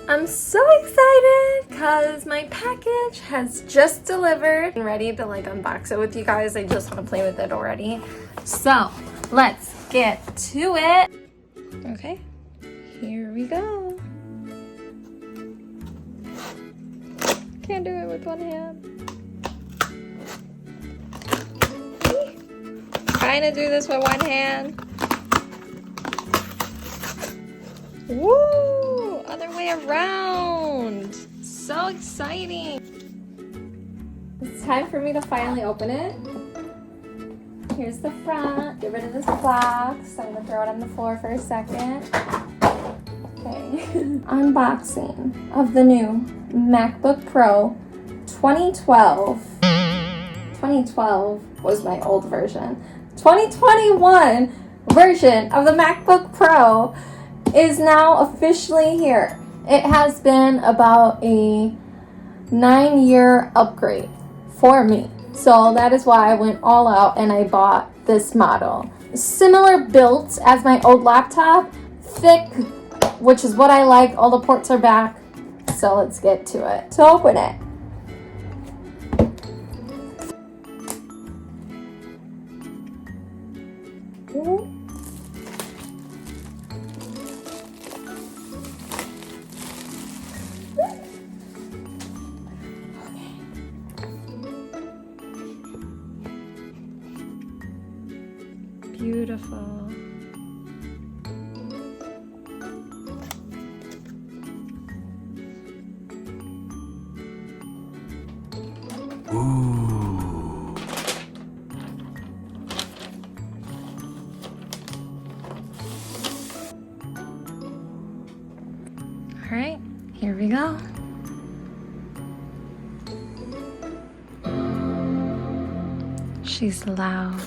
I'm so excited because my package has just delivered. I'm ready to like unbox it with you guys. I just want to play with it already. So let's get to it. Okay, here we go. Can't do it with one hand. Trying to do this with one hand. Woo! Other way around. So exciting. It's time for me to finally open it. Here's the front. Get rid of this box. I'm gonna throw it on the floor for a second. Okay. Unboxing of the new MacBook Pro 2012. 2012 was my old version. 2021 version of the MacBook Pro is now officially here. It has been about a 9-year upgrade for me. So that is why I went all out and I bought this model. Similar built as my old laptop, thick, which is what I like. All the ports are back. So let's get to it. To open it. Beautiful. Ooh. All right, here we go. She's loud.